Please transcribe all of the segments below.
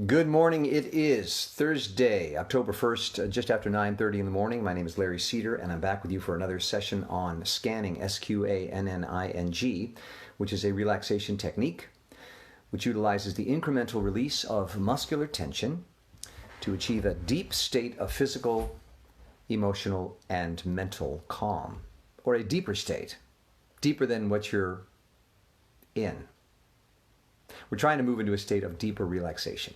Good morning. It is Thursday, October 1st, just after 9:30 in the morning. My name is Larry Cedar, and I'm back with you for another session on Sqanning, Sqanning, which is a relaxation technique which utilizes the incremental release of muscular tension to achieve a deep state of physical, emotional, and mental calm, or a deeper state, deeper than what you're in. We're trying to move into a state of deeper relaxation.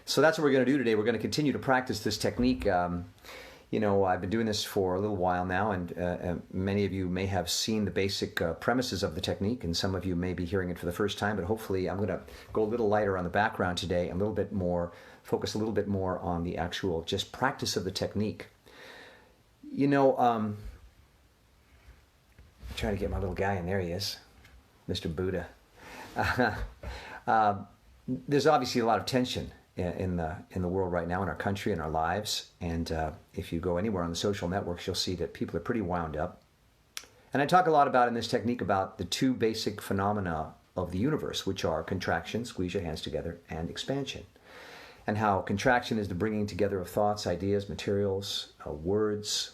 So that's what we're going to do today. We're going to continue to practice this technique. I've been doing this for a little while now, and many of you may have seen the basic premises of the technique, and some of you may be hearing it for the first time, but hopefully I'm going to go a little lighter on the background today, and focus a little bit more on the actual just practice of the technique. Trying to get my little guy in. There he is, Mr. Buddha. There's obviously a lot of tension in the world right now, in our country, in our lives, and if you go anywhere on the social networks, you'll see that people are pretty wound up. And I talk a lot about in this technique about the two basic phenomena of the universe, which are contraction, squeeze your hands together, and expansion. And how contraction is the bringing together of thoughts, ideas, materials, words,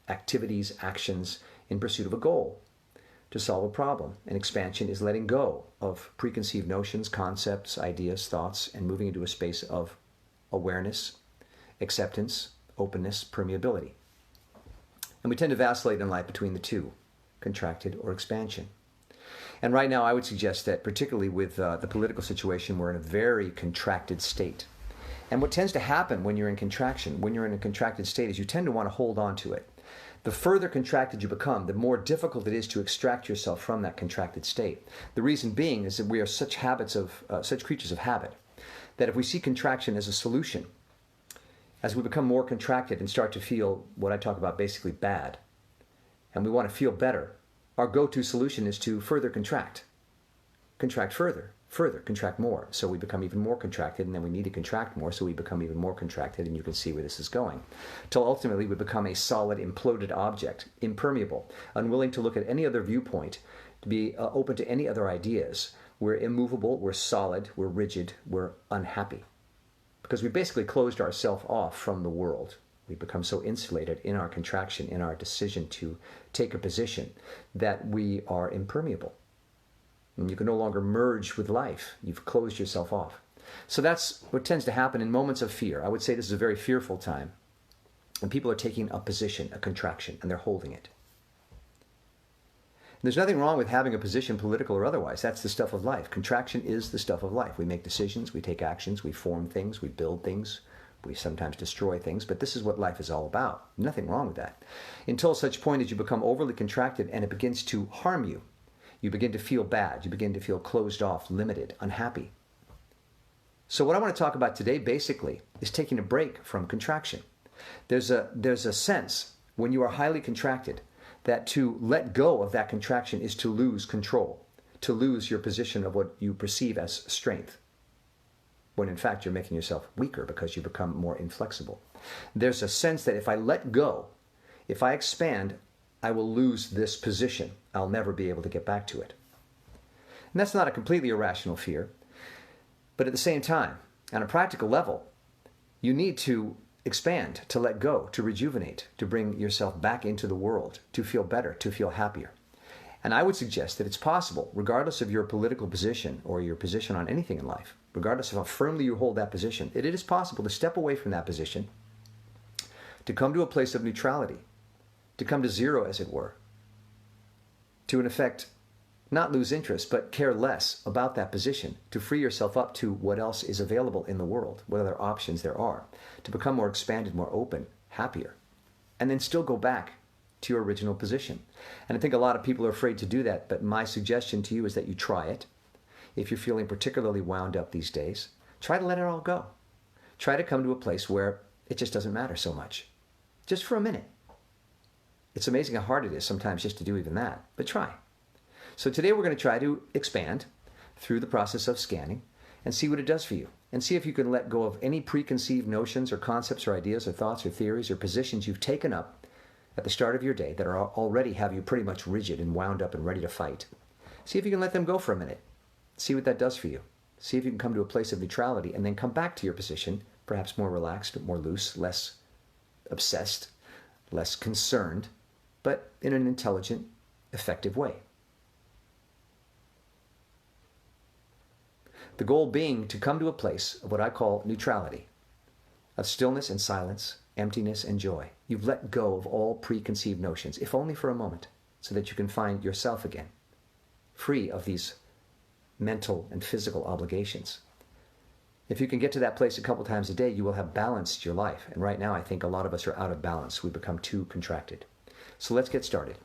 activities, actions in pursuit of a goal, to solve a problem. And expansion is letting go of preconceived notions, concepts, ideas, thoughts, and moving into a space of awareness, acceptance, openness, permeability. And we tend to vacillate in life between the two, contracted or expansion. And right now I would suggest that, particularly with the political situation, we're in a very contracted state. And what tends to happen when you're in contraction, when you're in a contracted state, is you tend to want to hold on to it. The further contracted you become, the more difficult it is to extract yourself from that contracted state. The reason being is that we are such creatures of habit, that if we see contraction as a solution, as we become more contracted and start to feel what I talk about basically bad, and we want to feel better, our go-to solution is to further contract. Contract further, contract more. So we become even more contracted, and then we need to contract more, so we become even more contracted, and you can see where this is going. Till ultimately we become a solid, imploded object, impermeable, unwilling to look at any other viewpoint, to be open to any other ideas. We're immovable, we're solid, we're rigid, we're unhappy. Because we basically closed ourselves off from the world. We become so insulated in our contraction, in our decision to take a position, that we are impermeable. And you can no longer merge with life. You've closed yourself off. So that's what tends to happen in moments of fear. I would say this is a very fearful time. And people are taking a position, a contraction, and they're holding it. And there's nothing wrong with having a position, political or otherwise. That's the stuff of life. Contraction is the stuff of life. We make decisions, we take actions, we form things, we build things, we sometimes destroy things, but this is what life is all about. Nothing wrong with that. Until such point as you become overly contracted and it begins to harm you. You begin to feel bad. You begin to feel closed off, limited, unhappy. So what I want to talk about today, basically, is taking a break from contraction. There's a sense, when you are highly contracted, that to let go of that contraction is to lose control, to lose your position of what you perceive as strength, when in fact you're making yourself weaker because you become more inflexible. There's a sense that if I let go, if I expand, I will lose this position. I'll never be able to get back to it. And that's not a completely irrational fear. But at the same time, on a practical level, you need to expand, to let go, to rejuvenate, to bring yourself back into the world, to feel better, to feel happier. And I would suggest that it's possible, regardless of your political position or your position on anything in life, regardless of how firmly you hold that position, it is possible to step away from that position, to come to a place of neutrality, to come to zero, as it were, to, in effect, not lose interest, but care less about that position, to free yourself up to what else is available in the world, what other options there are, to become more expanded, more open, happier, and then still go back to your original position. And I think a lot of people are afraid to do that, but my suggestion to you is that you try it. If you're feeling particularly wound up these days, try to let it all go. Try to come to a place where it just doesn't matter so much, just for a minute. It's amazing how hard it is sometimes just to do even that, but try. So today we're going to try to expand through the process of scanning and see what it does for you. And see if you can let go of any preconceived notions or concepts or ideas or thoughts or theories or positions you've taken up at the start of your day that are already have you pretty much rigid and wound up and ready to fight. See if you can let them go for a minute. See what that does for you. See if you can come to a place of neutrality and then come back to your position, perhaps more relaxed, more loose, less obsessed, less concerned, but in an intelligent, effective way. The goal being to come to a place of what I call neutrality, of stillness and silence, emptiness and joy. You've let go of all preconceived notions, if only for a moment, so that you can find yourself again, free of these mental and physical obligations. If you can get to that place a couple times a day, you will have balanced your life. And right now, I think a lot of us are out of balance. We become too contracted. So let's get started.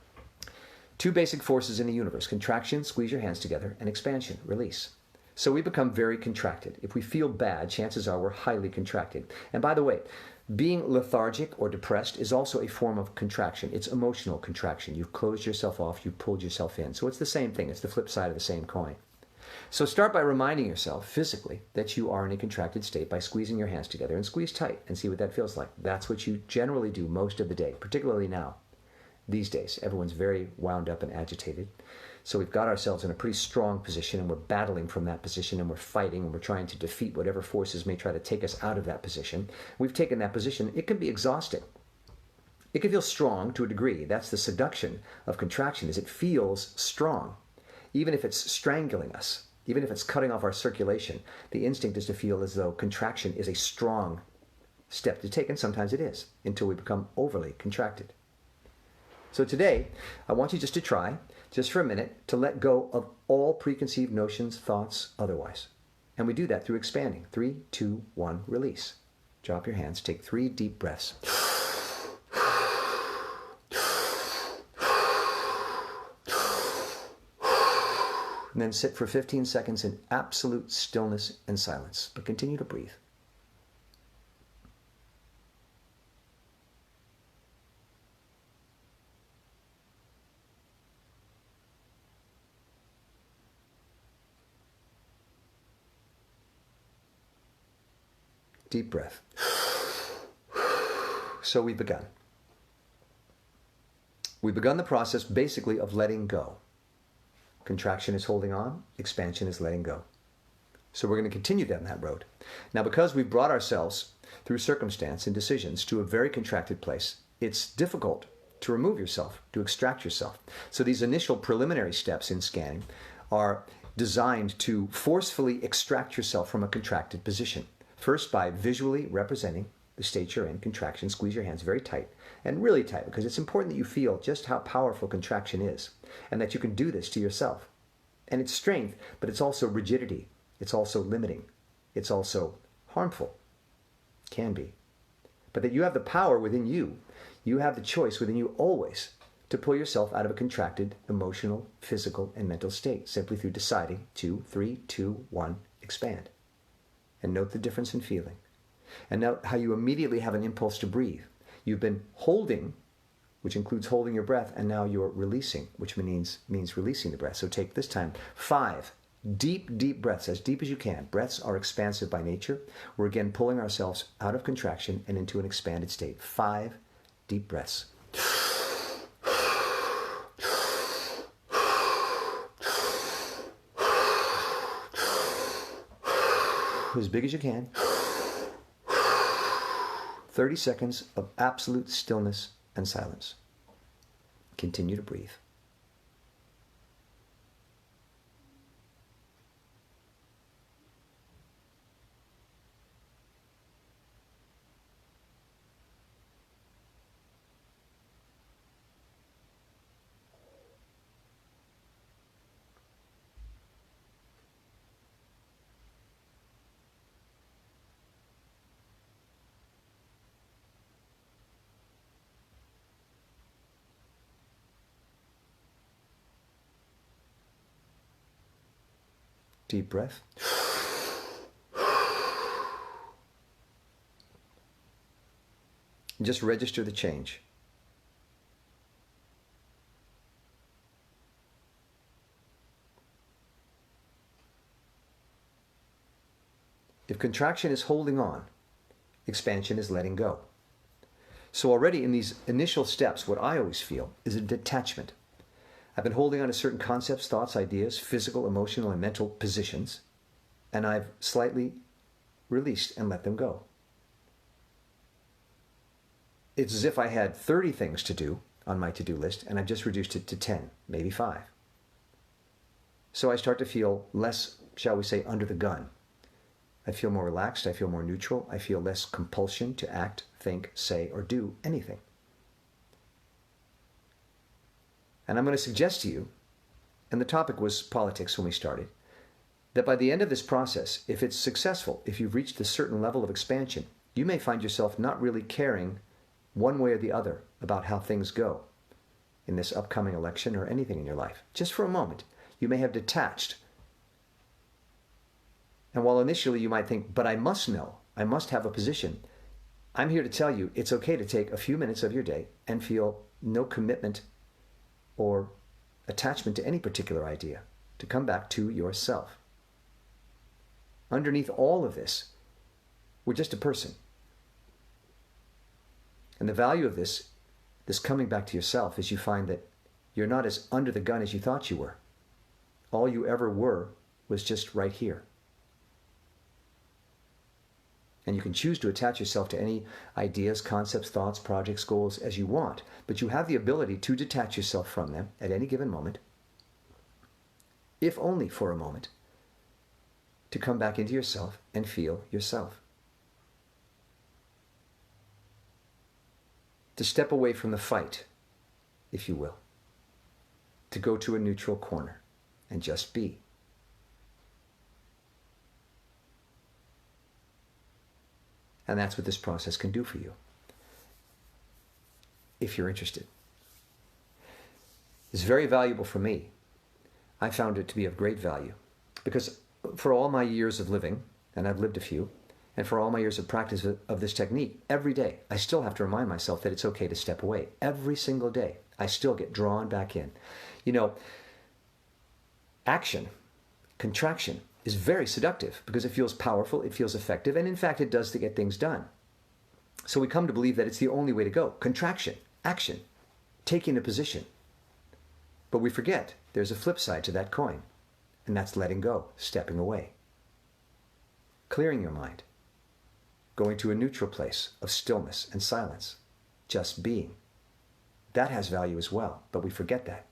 Two basic forces in the universe: contraction, squeeze your hands together, and expansion, release. So we become very contracted. If we feel bad, chances are we're highly contracted. And by the way, being lethargic or depressed is also a form of contraction. It's emotional contraction. You've closed yourself off, you've pulled yourself in. So it's the same thing. It's the flip side of the same coin. So start by reminding yourself physically that you are in a contracted state by squeezing your hands together, and squeeze tight and see what that feels like. That's what you generally do most of the day, particularly now. These days, everyone's very wound up and agitated. So we've got ourselves in a pretty strong position, and we're battling from that position, and we're fighting, and we're trying to defeat whatever forces may try to take us out of that position. We've taken that position. It can be exhausting. It can feel strong to a degree. That's the seduction of contraction, is it feels strong. Even if it's strangling us, even if it's cutting off our circulation, the instinct is to feel as though contraction is a strong step to take, and sometimes it is, until we become overly contracted. So today, I want you just to try, just for a minute, to let go of all preconceived notions, thoughts, otherwise. And we do that through expanding. 3, 2, 1, release. Drop your hands, take 3 deep breaths. And then sit for 15 seconds in absolute stillness and silence, but continue to breathe. Deep breath. So we've begun. We've begun the process basically of letting go. Contraction is holding on, expansion is letting go. So we're going to continue down that road. Now, because we've brought ourselves through circumstance and decisions to a very contracted place, it's difficult to remove yourself, to extract yourself. So these initial preliminary steps in scanning are designed to forcefully extract yourself from a contracted position. First, by visually representing the state you're in, contraction. Squeeze your hands very tight, and really tight, because it's important that you feel just how powerful contraction is, and that you can do this to yourself. And it's strength, but it's also rigidity. It's also limiting. It's also harmful. Can be. But that you have the power within you. You have the choice within you always to pull yourself out of a contracted emotional, physical, and mental state, simply through deciding to 3, 2, 1, expand. And note the difference in feeling. And note how you immediately have an impulse to breathe. You've been holding, which includes holding your breath, and now you're releasing, which means releasing the breath. So take this time 5 deep, deep breaths, as deep as you can. Breaths are expansive by nature. We're again pulling ourselves out of contraction and into an expanded state. 5 deep breaths. As big as you can. 30 seconds of absolute stillness and silence. Continue to breathe. Deep breath. And just register the change. If contraction is holding on, expansion is letting go. So already in these initial steps, what I always feel is a detachment. I've been holding on to certain concepts, thoughts, ideas, physical, emotional, and mental positions. and I've slightly released and let them go. It's as if I had 30 things to do on my to-do list, and I've just reduced it to 10, maybe 5. So I start to feel less, shall we say, under the gun. I feel more relaxed, I feel more neutral, I feel less compulsion to act, think, say, or do anything. And I'm going to suggest to you, and the topic was politics when we started, that by the end of this process, if it's successful, if you've reached a certain level of expansion, you may find yourself not really caring one way or the other about how things go in this upcoming election or anything in your life. Just for a moment, you may have detached. And while initially you might think, but I must know, I must have a position, I'm here to tell you it's okay to take a few minutes of your day and feel no commitment or attachment to any particular idea, to come back to yourself. Underneath all of this, we're just a person. And the value of this coming back to yourself, is you find that you're not as under the gun as you thought you were. All you ever were was just right here. And you can choose to attach yourself to any ideas, concepts, thoughts, projects, goals as you want, but you have the ability to detach yourself from them at any given moment, if only for a moment, to come back into yourself and feel yourself. To step away from the fight, if you will. To go to a neutral corner and just be. And that's what this process can do for you, if you're interested. It's very valuable for me. I found it to be of great value because for all my years of living, and I've lived a few, and for all my years of practice of this technique, every day I still have to remind myself that it's okay to step away. Every single day, I still get drawn back in. You know, action, contraction, is very seductive because it feels powerful, it feels effective, and in fact it does to get things done. So we come to believe that it's the only way to go. Contraction, action, taking a position. But we forget there's a flip side to that coin, and that's letting go, stepping away. Clearing your mind, going to a neutral place of stillness and silence, just being. That has value as well, but we forget that.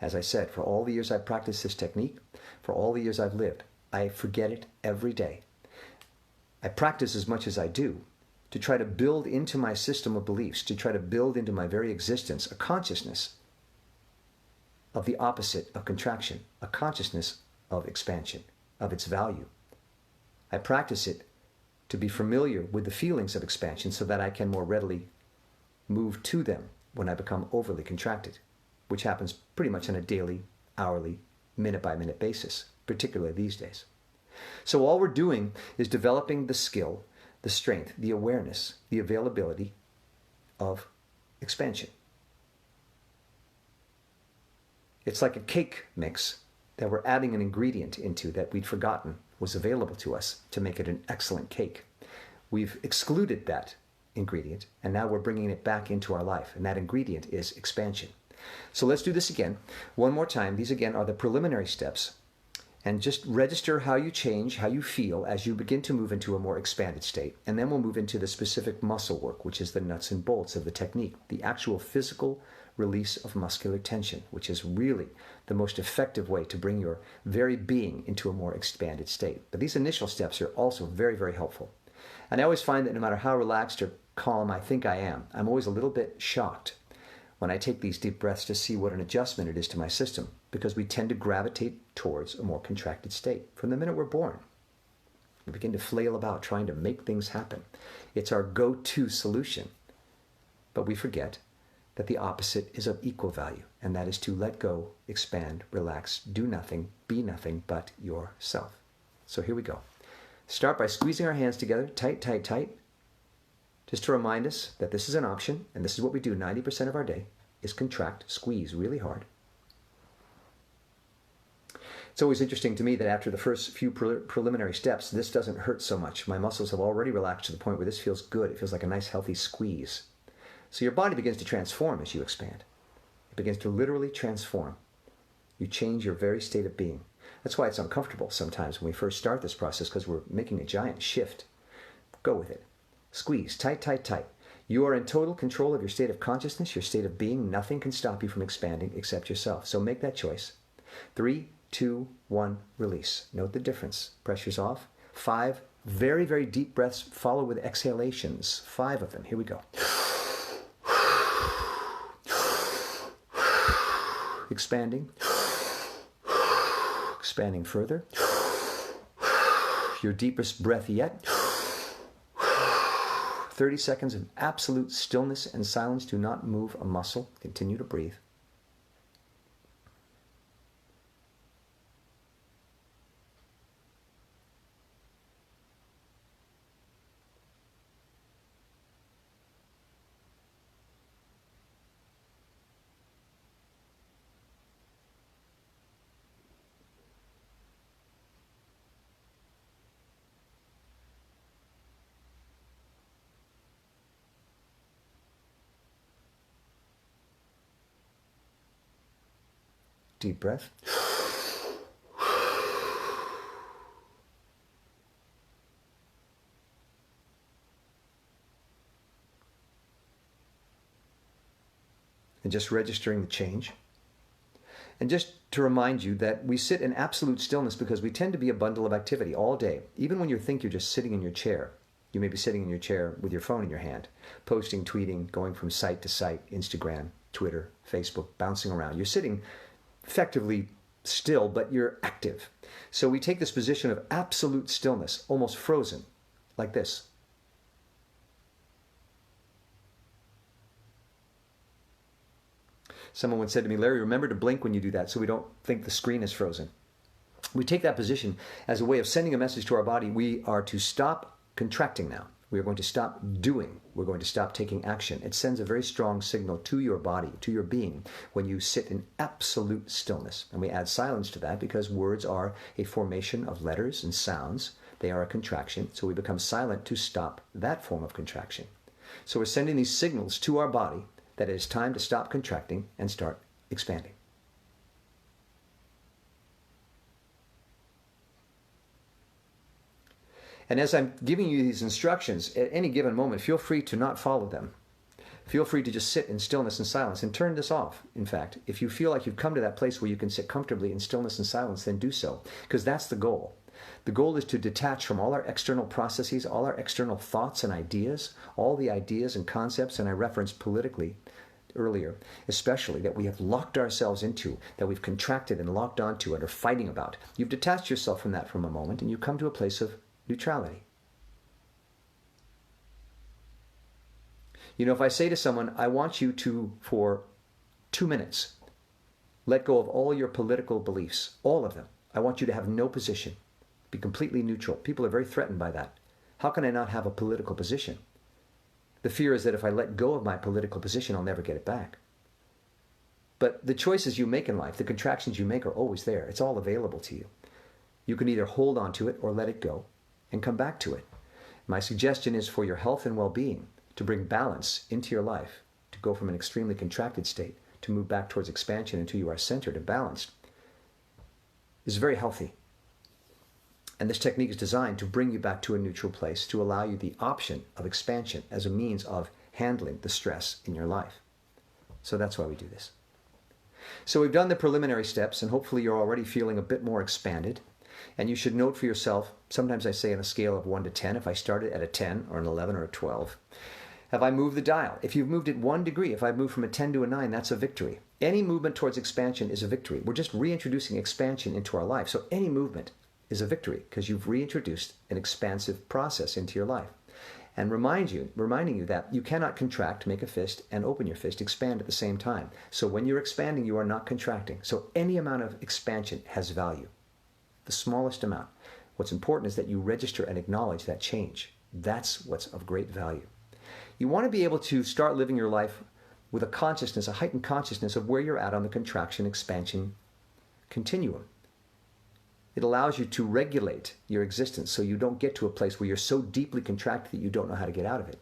As I said, for all the years I've practiced this technique, for all the years I've lived, I forget it every day. I practice as much as I do to try to build into my system of beliefs, to try to build into my very existence a consciousness of the opposite of contraction, a consciousness of expansion, of its value. I practice it to be familiar with the feelings of expansion so that I can more readily move to them when I become overly contracted, which happens pretty much on a daily, hourly, minute-by-minute basis, particularly these days. So all we're doing is developing the skill, the strength, the awareness, the availability of expansion. It's like a cake mix that we're adding an ingredient into that we'd forgotten was available to us to make it an excellent cake. We've excluded that ingredient, and now we're bringing it back into our life, and that ingredient is expansion. So let's do this again. One more time. These again are the preliminary steps. And just register how you change, how you feel as you begin to move into a more expanded state. And then we'll move into the specific muscle work, which is the nuts and bolts of the technique, the actual physical release of muscular tension, which is really the most effective way to bring your very being into a more expanded state. But these initial steps are also very, very helpful. And I always find that no matter how relaxed or calm I think I am, I'm always a little bit shocked when I take these deep breaths to see what an adjustment it is to my system, because we tend to gravitate towards a more contracted state from the minute we're born. We begin to flail about trying to make things happen. It's our go-to solution. But we forget that the opposite is of equal value, and that is to let go, expand, relax, do nothing, be nothing but yourself. So here we go. Start by squeezing our hands together, tight, tight, tight, just to remind us that this is an option, and this is what we do 90% of our day, is contract, squeeze really hard. It's always interesting to me that after the first few preliminary steps, this doesn't hurt so much. My muscles have already relaxed to the point where this feels good. It feels like a nice, healthy squeeze. So your body begins to transform as you expand. It begins to literally transform. You change your very state of being. That's why it's uncomfortable sometimes when we first start this process, because we're making a giant shift. Go with it. Squeeze, tight, tight, tight. You are in total control of your state of consciousness, your state of being. Nothing can stop you from expanding except yourself. So make that choice. 3, 2, 1, release. Note the difference. Pressure's off. 5 very, very deep breaths follow with exhalations. 5 of them. Here we go. Expanding. Expanding further. Your deepest breath yet. 30 seconds of absolute stillness and silence. Do not move a muscle. Continue to breathe. Deep breath. And just registering the change. And just to remind you that we sit in absolute stillness because we tend to be a bundle of activity all day. Even when you think you're just sitting in your chair, you may be sitting in your chair with your phone in your hand, posting, tweeting, going from site to site, Instagram, Twitter, Facebook, bouncing around. You're sitting effectively still, but you're active. So we take this position of absolute stillness, almost frozen, like this. Someone once said to me, Larry, remember to blink when you do that so we don't think the screen is frozen. We take that position as a way of sending a message to our body. We are to stop contracting now. We are going to stop doing. We're going to stop taking action. It sends a very strong signal to your body, to your being, when you sit in absolute stillness. And we add silence to that because words are a formation of letters and sounds. They are a contraction. So we become silent to stop that form of contraction. So we're sending these signals to our body that it is time to stop contracting and start expanding. And as I'm giving you these instructions, at any given moment, feel free to not follow them. Feel free to just sit in stillness and silence and turn this off. In fact, if you feel like you've come to that place where you can sit comfortably in stillness and silence, then do so, because that's the goal. The goal is to detach from all our external processes, all our external thoughts and ideas, all the ideas and concepts, and I referenced politically earlier, especially, that we have locked ourselves into, that we've contracted and locked onto and are fighting about. You've detached yourself from that for a moment, and you come to a place of neutrality. You know, if I say to someone, I want you to, for 2 minutes, let go of all your political beliefs, all of them. I want you to have no position. Be completely neutral. People are very threatened by that. How can I not have a political position? The fear is that if I let go of my political position, I'll never get it back. But the choices you make in life, the contractions you make are always there. It's all available to you. You can either hold on to it or let it go and come back to it. My suggestion is for your health and well-being to bring balance into your life, to go from an extremely contracted state to move back towards expansion until you are centered and balanced, is very healthy. And this technique is designed to bring you back to a neutral place, to allow you the option of expansion as a means of handling the stress in your life. So that's why we do this. So we've done the preliminary steps, and hopefully you're already feeling a bit more expanded. And you should note for yourself, sometimes I say on a scale of 1 to 10, if I started at a 10 or an 11 or a 12, have I moved the dial? If you've moved it 1 degree, if I've moved from a 10 to a 9, that's a victory. Any movement towards expansion is a victory. We're just reintroducing expansion into our life. So any movement is a victory because you've reintroduced an expansive process into your life. And reminding you that you cannot contract, make a fist, and open your fist, expand at the same time. So when you're expanding, you are not contracting. So any amount of expansion has value. The smallest amount. What's important is that you register and acknowledge that change. That's what's of great value. You want to be able to start living your life with a consciousness, a heightened consciousness of where you're at on the contraction-expansion continuum. It allows you to regulate your existence so you don't get to a place where you're so deeply contracted that you don't know how to get out of it.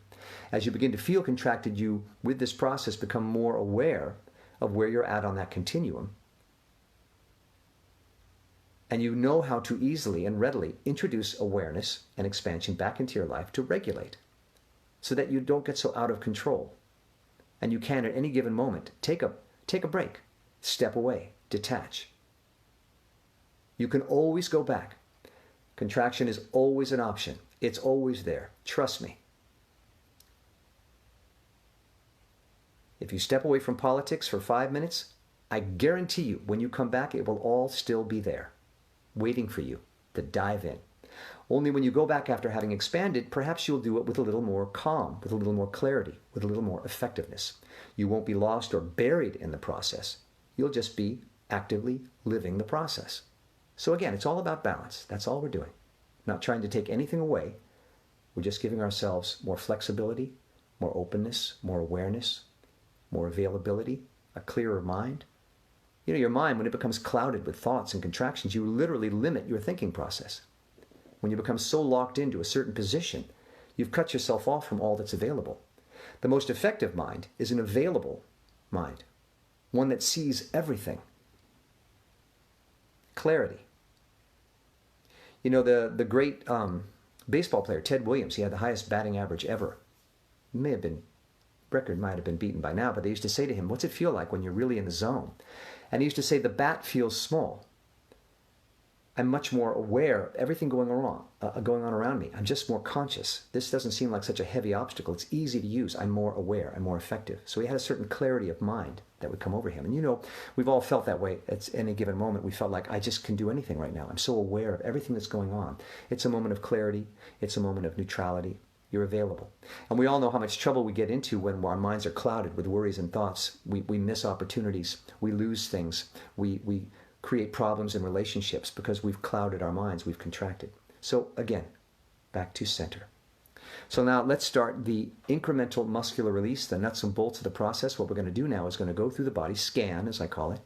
As you begin to feel contracted, you, with this process, become more aware of where you're at on that continuum. And you know how to easily and readily introduce awareness and expansion back into your life to regulate so that you don't get so out of control. And you can, at any given moment, take a break, step away, detach. You can always go back. Contraction is always an option. It's always there. Trust me. If you step away from politics for 5 minutes, I guarantee you, when you come back, it will all still be there, waiting for you to dive in. Only when you go back after having expanded, perhaps you'll do it with a little more calm, with a little more clarity, with a little more effectiveness. You won't be lost or buried in the process. You'll just be actively living the process. So again, it's all about balance. That's all we're doing. Not trying to take anything away. We're just giving ourselves more flexibility, more openness, more awareness, more availability, a clearer mind. You know, your mind, when it becomes clouded with thoughts and contractions, you literally limit your thinking process. When you become so locked into a certain position, you've cut yourself off from all that's available. The most effective mind is an available mind, one that sees everything. Clarity. You know, the great baseball player, Ted Williams, he had the highest batting average ever. Record might have been beaten by now, but they used to say to him, what's it feel like when you're really in the zone? And he used to say, the bat feels small. I'm much more aware of everything going on around me. I'm just more conscious. This doesn't seem like such a heavy obstacle. It's easy to use. I'm more aware. I'm more effective. So he had a certain clarity of mind that would come over him. And you know, we've all felt that way at any given moment. We felt like, I just can do anything right now. I'm so aware of everything that's going on. It's a moment of clarity. It's a moment of neutrality. You're available. And we all know how much trouble we get into when our minds are clouded with worries and thoughts. We miss opportunities. We lose things. We create problems in relationships because we've clouded our minds. We've contracted. So again, back to center. So now let's start the incremental muscular release, the nuts and bolts of the process. What we're going to do now is going to go through the body, scan as I call it,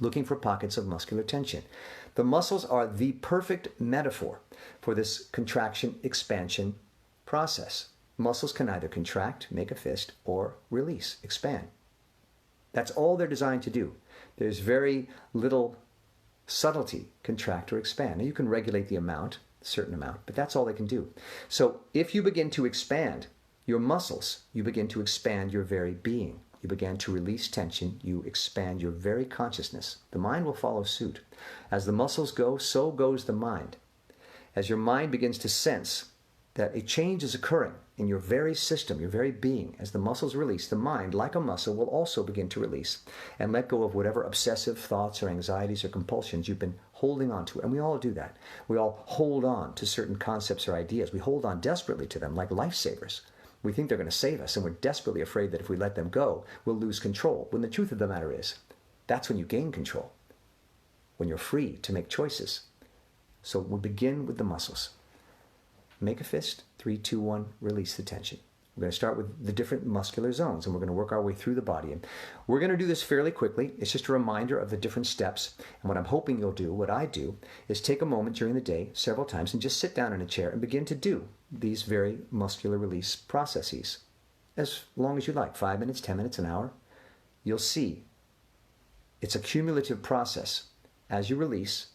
looking for pockets of muscular tension. The muscles are the perfect metaphor for this contraction expansion process. Muscles can either contract, make a fist, or release, expand. That's all they're designed to do. There's very little subtlety, contract or expand. Now you can regulate the amount, a certain amount, but that's all they can do. So if you begin to expand your muscles, you begin to expand your very being. You begin to release tension, you expand your very consciousness. The mind will follow suit. As the muscles go, so goes the mind. As your mind begins to sense that a change is occurring in your very system, your very being, as the muscles release, the mind, like a muscle, will also begin to release and let go of whatever obsessive thoughts or anxieties or compulsions you've been holding on to. And we all do that. We all hold on to certain concepts or ideas. We hold on desperately to them like lifesavers. We think they're going to save us, and we're desperately afraid that if we let them go, we'll lose control. When the truth of the matter is, that's when you gain control, when you're free to make choices. So we'll begin with the muscles. Make a fist, 3, 2, 1, release the tension. We're going to start with the different muscular zones, and we're going to work our way through the body. And we're going to do this fairly quickly. It's just a reminder of the different steps. And what I'm hoping you'll do, what I do, is take a moment during the day, several times, and just sit down in a chair and begin to do these very muscular release processes. As long as you like, 5 minutes, 10 minutes, an hour. You'll see it's a cumulative process. As you release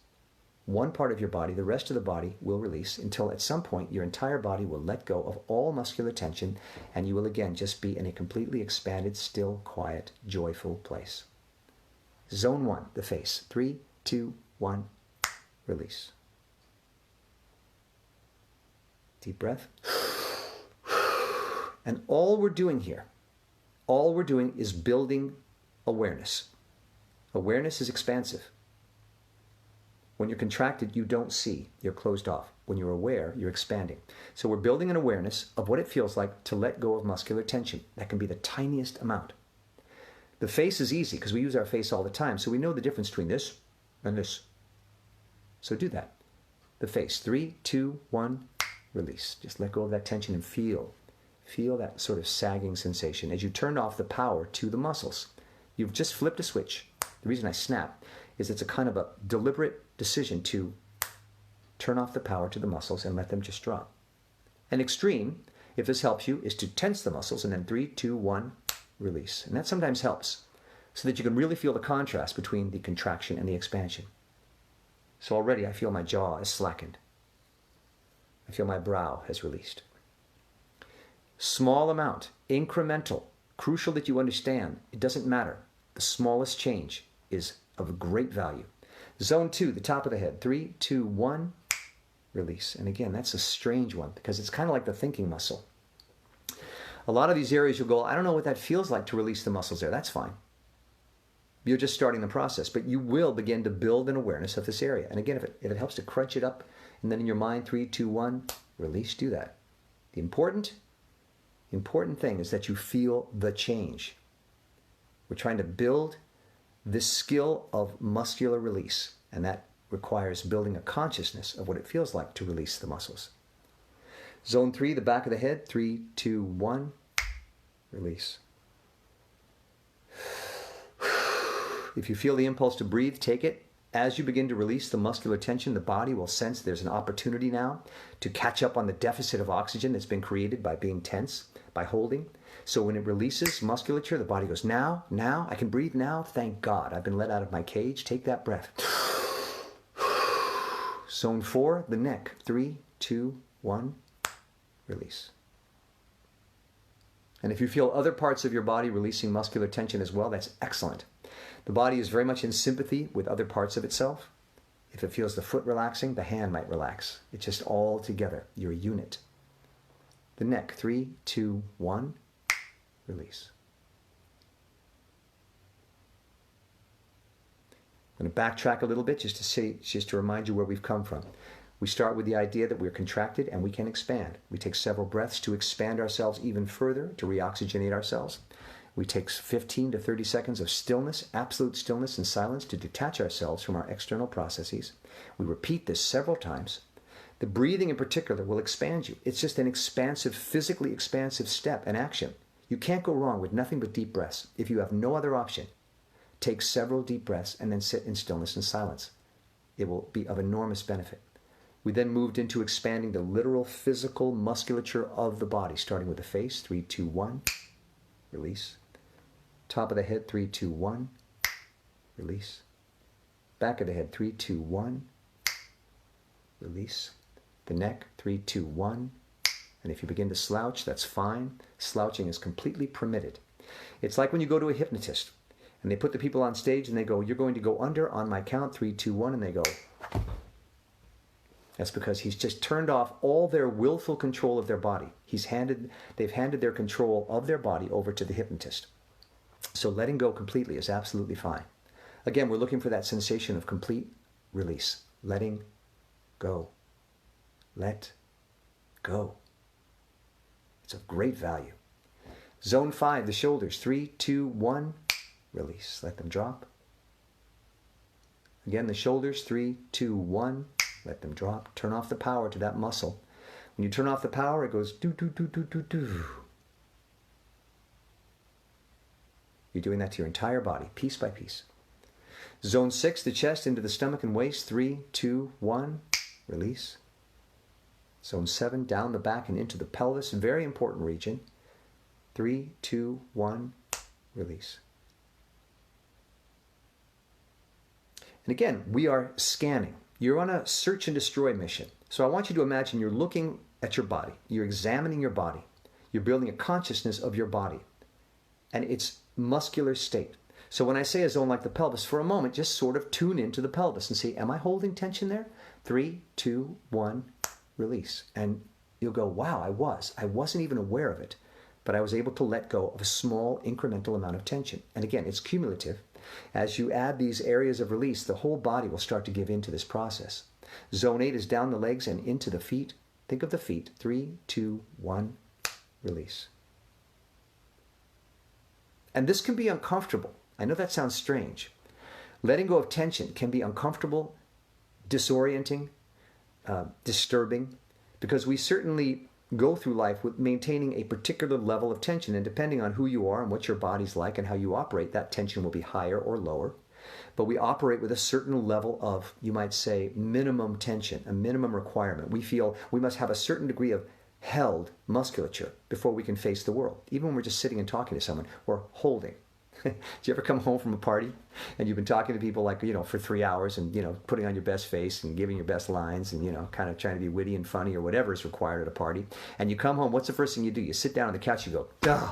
one part of your body, the rest of the body will release until at some point your entire body will let go of all muscular tension, and you will again just be in a completely expanded, still, quiet, joyful place. Zone 1, the face. 3, 2, 1, release. Deep breath. And all we're doing here, all we're doing is building awareness. Awareness is expansive. When you're contracted, you don't see. You're closed off. When you're aware, you're expanding. So we're building an awareness of what it feels like to let go of muscular tension. That can be the tiniest amount. The face is easy because we use our face all the time, so we know the difference between this and this. So do that. The face. 3, 2, 1, release. Just let go of that tension and feel that sort of sagging sensation as you turn off the power to the muscles. You've just flipped a switch. The reason I snap is it's a kind of a deliberate decision to turn off the power to the muscles and let them just drop. An extreme, if this helps you, is to tense the muscles and then 3, 2, 1, release. And that sometimes helps so that you can really feel the contrast between the contraction and the expansion. So already I feel my jaw is slackened. I feel my brow has released. Small amount, incremental, crucial that you understand. It doesn't matter. The smallest change is of great value. Zone 2, the top of the head. 3, 2, 1, release. And again, that's a strange one because it's kind of like the thinking muscle. A lot of these areas you'll go, I don't know what that feels like to release the muscles there. That's fine. You're just starting the process, but you will begin to build an awareness of this area. And again, if it helps to crunch it up, and then in your mind, 3, 2, 1, release, do that. The important thing is that you feel the change. We're trying to build this skill of muscular release, and that requires building a consciousness of what it feels like to release the muscles. Zone 3, the back of the head. 3, 2, 1, release. If you feel the impulse to breathe, take it. As you begin to release the muscular tension, the body will sense there's an opportunity now to catch up on the deficit of oxygen that's been created by being tense, by holding. So when it releases musculature, the body goes, now, I can breathe now. Thank God, I've been let out of my cage. Take that breath. Zone 4, the neck. 3, 2, 1, release. And if you feel other parts of your body releasing muscular tension as well, that's excellent. The body is very much in sympathy with other parts of itself. If it feels the foot relaxing, the hand might relax. It's just all together. You're a unit. The neck. 3, 2, 1, release. I'm going to backtrack a little bit just to remind you where we've come from. We start with the idea that we're contracted and we can expand. We take several breaths to expand ourselves even further, to reoxygenate ourselves. We take 15 to 30 seconds of stillness, absolute stillness and silence to detach ourselves from our external processes. We repeat this several times. The breathing in particular will expand you. It's just an expansive, physically expansive step and action. You can't go wrong with nothing but deep breaths. If you have no other option, take several deep breaths and then sit in stillness and silence. It will be of enormous benefit. We then moved into expanding the literal physical musculature of the body, starting with the face. 3, 2, 1, release. Top of the head. 3, 2, 1, release. Back of the head. 3, 2, 1, release. The neck. 3, 2, 1. And if you begin to slouch, that's fine. Slouching is completely permitted. It's like when you go to a hypnotist and they put the people on stage and they go, you're going to go under on my count. 3, 2, 1, and they go. That's because he's just turned off all their willful control of their body. They've handed their control of their body over to the hypnotist. So letting go completely is absolutely fine. Again, we're looking for that sensation of complete release. Letting go. Let go. It's of great value. Zone 5, the shoulders. 3, 2, 1, release. Let them drop. Again, the shoulders. 3, 2, 1, let them drop. Turn off the power to that muscle. When you turn off the power, it goes do, do, do, do, do, do. You're doing that to your entire body, piece by piece. Zone 6, the chest into the stomach and waist. 3, 2, 1, release. Zone 7, down the back and into the pelvis, very important region. 3, 2, 1, release. And again, we are scanning. You're on a search and destroy mission. So I want you to imagine you're looking at your body. You're examining your body. You're building a consciousness of your body and its muscular state. So when I say a zone like the pelvis, for a moment, just sort of tune into the pelvis and see, am I holding tension there? 3, 2, 1, release. And you'll go, wow, I wasn't even aware of it, but I was able to let go of a small incremental amount of tension. And again, it's cumulative. As you add these areas of release, the whole body will start to give into this process. Zone 8 is down the legs and into the feet. Think of the feet. 3, 2, 1, release. And this can be uncomfortable. I know that sounds strange. Letting go of tension can be uncomfortable, disorienting, disturbing, because we certainly go through life with maintaining a particular level of tension, and depending on who you are and what your body's like and how you operate, that tension will be higher or lower. But we operate with a certain level of, you might say, minimum tension, a minimum requirement. We feel we must have a certain degree of held musculature before we can face the world. Even when we're just sitting and talking to someone, we're holding. Do you ever come home from a party and you've been talking to people like, for 3 hours and, putting on your best face and giving your best lines and, kind of trying to be witty and funny or whatever is required at a party. And you come home, what's the first thing you do? You sit down on the couch, you go, duh,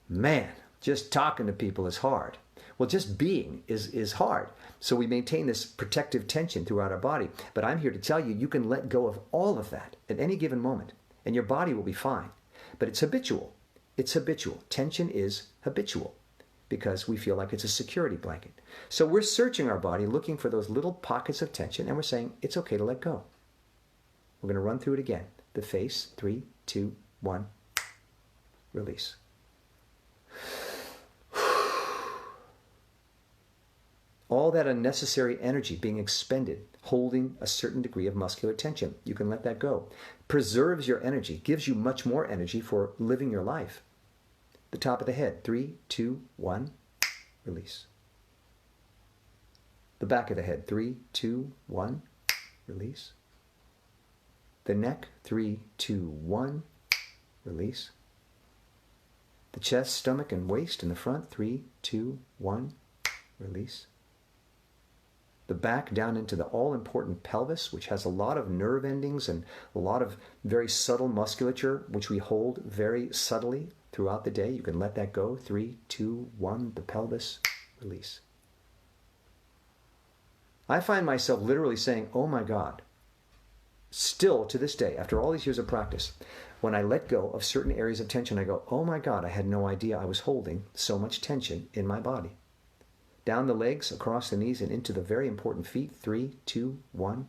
man, just talking to people is hard. Well, just being is hard. So we maintain this protective tension throughout our body. But I'm here to tell you, you can let go of all of that at any given moment and your body will be fine. But it's habitual. It's habitual. Tension is habitual because we feel like it's a security blanket. So we're searching our body, looking for those little pockets of tension, and we're saying, it's okay to let go. We're going to run through it again. The face, 3, 2, 1, release. All that unnecessary energy being expended, holding a certain degree of muscular tension, you can let that go. Preserves your energy, gives you much more energy for living your life. The top of the head, 3, 2, 1, release. The back of the head, 3, 2, 1, release. The neck, 3, 2, 1, release. The chest, stomach, and waist in the front, 3, 2, 1, release. The back down into the all-important pelvis, which has a lot of nerve endings and a lot of very subtle musculature, which we hold very subtly throughout the day. You can let that go. 3, 2, 1, the pelvis, release. I find myself literally saying, oh my God, still to this day, after all these years of practice, when I let go of certain areas of tension, I go, oh my God, I had no idea I was holding so much tension in my body. Down the legs, across the knees, and into the very important feet. 3, 2, 1,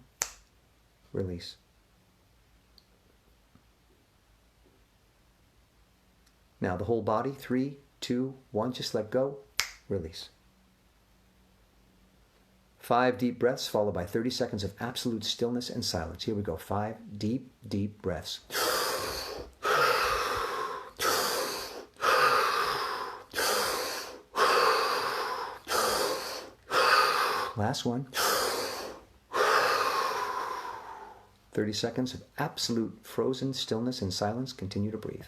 release. Now the whole body. 3, 2, 1, just let go, release. 5 deep breaths followed by 30 seconds of absolute stillness and silence. Here we go. 5 deep, deep breaths. Last one. 30 seconds of absolute frozen stillness and silence. Continue to breathe.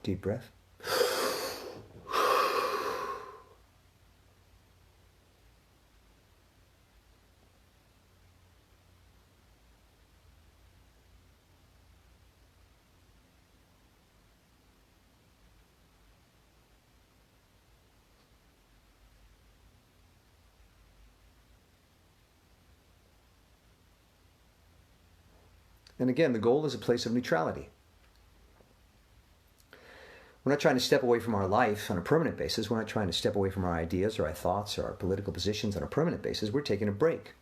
Deep breath. And again, the goal is a place of neutrality. We're not trying to step away from our life on a permanent basis. We're not trying to step away from our ideas or our thoughts or our political positions on a permanent basis. We're taking a break.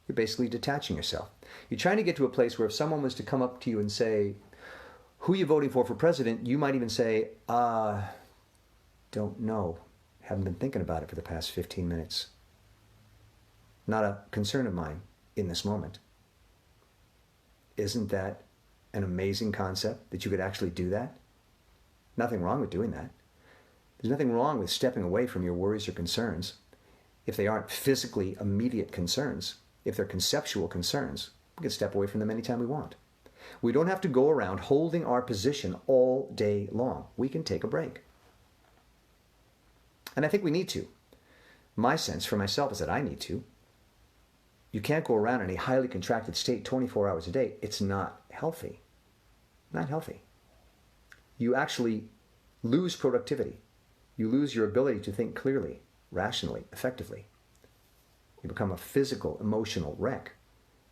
You're basically detaching yourself. You're trying to get to a place where if someone was to come up to you and say, who are you voting for president? You might even say, don't know. Haven't been thinking about it for the past 15 minutes. Not a concern of mine in this moment. Isn't that an amazing concept that you could actually do that? Nothing wrong with doing that. There's nothing wrong with stepping away from your worries or concerns if they aren't physically immediate concerns. If they're conceptual concerns, we can step away from them anytime we want. We don't have to go around holding our position all day long. We can take a break. And I think we need to. My sense for myself is that I need to. You can't go around in a highly contracted state 24 hours a day. It's not healthy. Not healthy. You actually lose productivity. You lose your ability to think clearly, rationally, effectively. You become a physical, emotional wreck.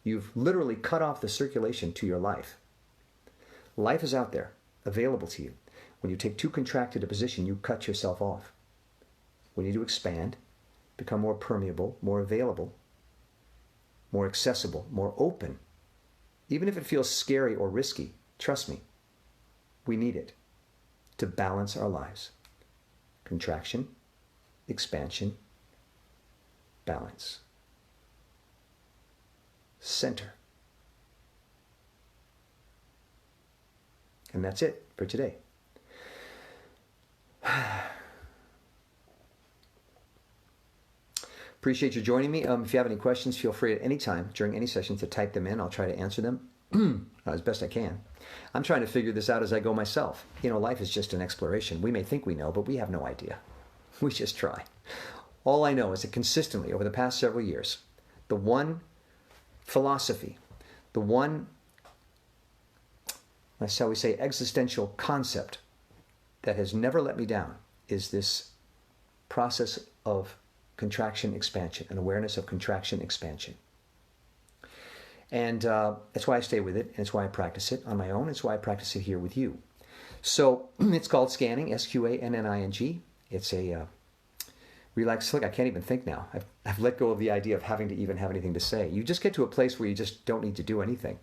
You've literally cut off the circulation to your life. Life is out there, available to you. When you take too contracted a position, you cut yourself off. We need to expand, become more permeable, more available, more accessible, more open. Even if it feels scary or risky, trust me, we need it to balance our lives. Contraction, expansion, balance. Center. And that's it for today. Appreciate you joining me. If you have any questions, feel free at any time during any session to type them in. I'll try to answer them as best I can. I'm trying to figure this out as I go myself. Life is just an exploration. We may think we know, but we have no idea. We just try. All I know is that consistently over the past several years, the one philosophy, the one, shall we say, existential concept that has never let me down is this process of contraction expansion, an awareness of contraction expansion. And that's why I stay with it, and it's why I practice it on my own. It's why I practice it here with you. So it's called Sqanning, Sqanning. It's a relax. Look, I can't even think now. I've let go of the idea of having to even have anything to say. You just get to a place where you just don't need to do anything.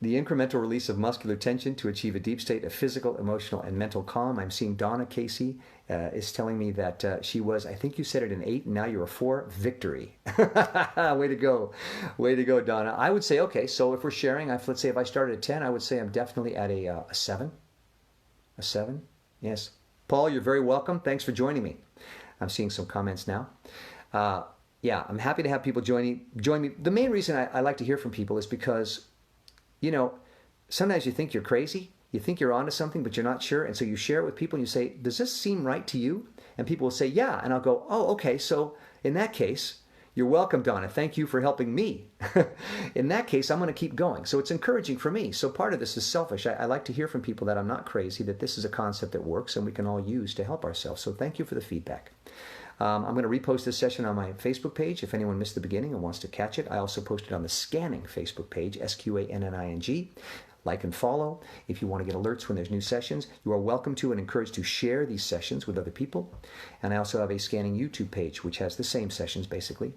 The incremental release of muscular tension to achieve a deep state of physical, emotional, and mental calm. I'm seeing Donna Casey is telling me that she was, I think you said it, an 8, and now you're a 4. Victory. Way to go. Way to go, Donna. I would say, okay, so if we're sharing, let's say if I started at 10, I would say I'm definitely at a 7. A 7? Yes. Paul, you're very welcome. Thanks for joining me. I'm seeing some comments now. Yeah, I'm happy to have people join me. The main reason I like to hear from people is because, sometimes you think you're crazy. You think you're onto something, but you're not sure. And so you share it with people and you say, does this seem right to you? And people will say, yeah. And I'll go, oh, okay. So in that case, you're welcome, Donna. Thank you for helping me. In that case, I'm going to keep going. So it's encouraging for me. So part of this is selfish. I like to hear from people that I'm not crazy, that this is a concept that works and we can all use to help ourselves. So thank you for the feedback. I'm going to repost this session on my Facebook page if anyone missed the beginning and wants to catch it. I also posted on the Sqanning Facebook page, Sqanning. Like and follow. If you want to get alerts when there's new sessions, you are welcome to and encouraged to share these sessions with other people. And I also have a Sqanning YouTube page, which has the same sessions basically.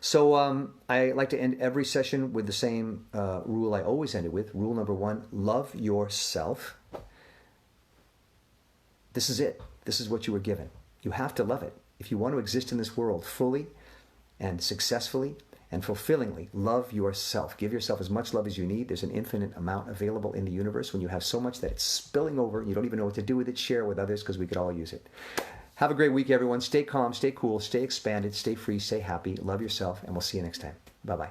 So I like to end every session with the same rule I always end it with. Rule number 1, love yourself. This is it. This is what you were given. You have to love it. If you want to exist in this world fully and successfully and fulfillingly, love yourself. Give yourself as much love as you need. There's an infinite amount available in the universe. When you have so much that it's spilling over and you don't even know what to do with it, share it with others because we could all use it. Have a great week, everyone. Stay calm, stay cool, stay expanded, stay free, stay happy. Love yourself, and we'll see you next time. Bye-bye.